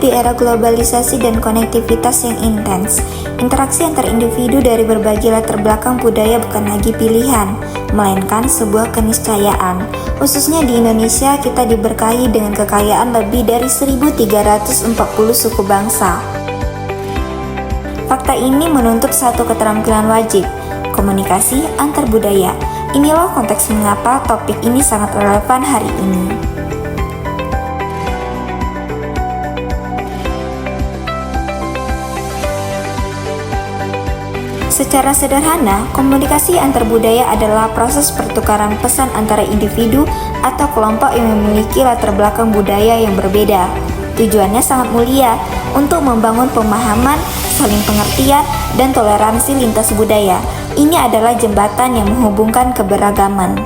hidup di era globalisasi dan konektivitas yang intens. Interaksi antar individu dari berbagai latar belakang budaya bukan lagi pilihan, melainkan sebuah keniscayaan. Khususnya di Indonesia, kita diberkahi dengan kekayaan lebih dari 1.340 suku bangsa. Fakta ini menuntut satu keterampilan wajib, komunikasi antar budaya. Inilah konteks mengapa topik ini sangat relevan hari ini. Secara sederhana, komunikasi antar budaya adalah proses pertukaran pesan antara individu atau kelompok yang memiliki latar belakang budaya yang berbeda. Tujuannya sangat mulia untuk membangun pemahaman, saling pengertian, dan toleransi lintas budaya. Ini adalah jembatan yang menghubungkan keberagaman.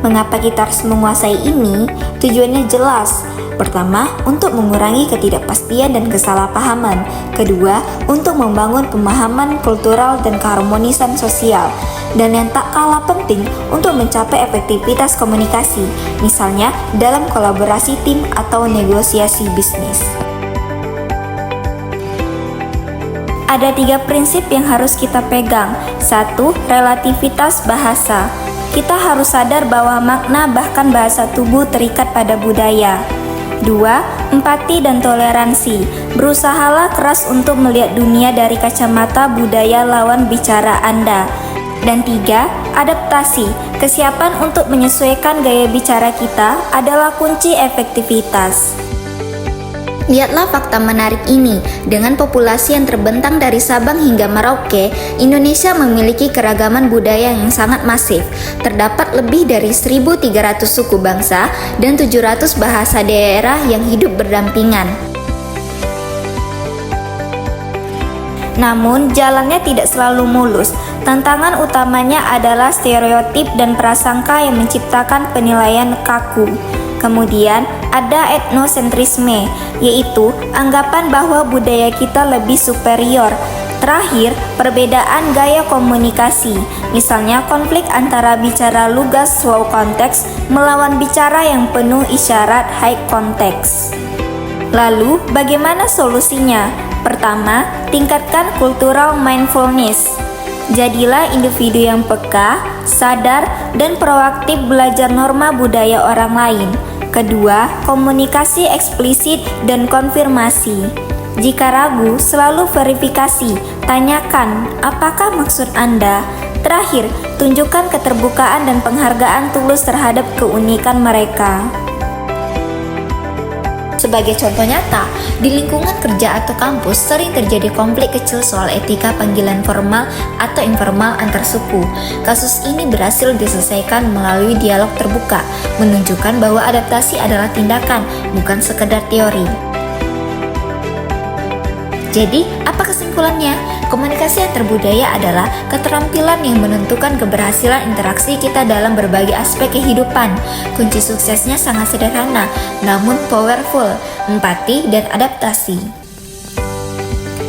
Mengapa kita harus menguasai ini? Tujuannya jelas. Pertama, untuk mengurangi ketidakpastian dan kesalahpahaman. Kedua, untuk membangun pemahaman kultural dan keharmonisan sosial. Dan yang tak kalah penting, untuk mencapai efektivitas komunikasi, misalnya dalam kolaborasi tim atau negosiasi bisnis. Ada 3 prinsip yang harus kita pegang. 1. Relativitas bahasa. Kita harus sadar bahwa makna bahkan bahasa tubuh terikat pada budaya. 2. Empati dan toleransi. Berusahalah keras untuk melihat dunia dari kacamata budaya lawan bicara Anda. Dan 3. Adaptasi. Kesiapan untuk menyesuaikan gaya bicara kita adalah kunci efektivitas. Lihatlah fakta menarik ini. Dengan populasi yang terbentang dari Sabang hingga Merauke, Indonesia memiliki keragaman budaya yang sangat masif. Terdapat lebih dari 1.300 suku bangsa dan 700 bahasa daerah yang hidup berdampingan. Namun, jalannya tidak selalu mulus. Tantangan utamanya adalah stereotip dan prasangka yang menciptakan penilaian kaku. Kemudian, ada etnosentrisme, yaitu anggapan bahwa budaya kita lebih superior. Terakhir, perbedaan gaya komunikasi, misalnya konflik antara bicara lugas low context melawan bicara yang penuh isyarat high context. Lalu, bagaimana solusinya? Pertama, tingkatkan cultural mindfulness. Jadilah individu yang peka, sadar, dan proaktif belajar norma budaya orang lain. Kedua, komunikasi eksplisit dan konfirmasi. Jika ragu, selalu verifikasi. Tanyakan, apakah maksud Anda? Terakhir, tunjukkan keterbukaan dan penghargaan tulus terhadap keunikan mereka. Sebagai contoh nyata, di lingkungan kerja atau kampus sering terjadi konflik kecil soal etika panggilan formal atau informal antar suku. Kasus ini berhasil diselesaikan melalui dialog terbuka, menunjukkan bahwa adaptasi adalah tindakan, bukan sekedar teori. Jadi, apa kesimpulannya? Komunikasi antar budaya adalah keterampilan yang menentukan keberhasilan interaksi kita dalam berbagai aspek kehidupan. Kunci suksesnya sangat sederhana, namun powerful, empati dan adaptasi.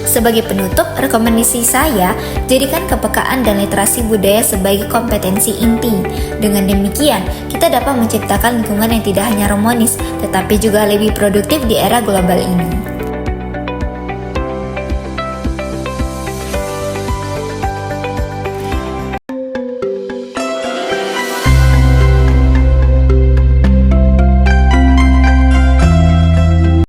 Sebagai penutup, rekomendasi saya, jadikan kepekaan dan literasi budaya sebagai kompetensi inti. Dengan demikian, kita dapat menciptakan lingkungan yang tidak hanya harmonis, tetapi juga lebih produktif di era global ini.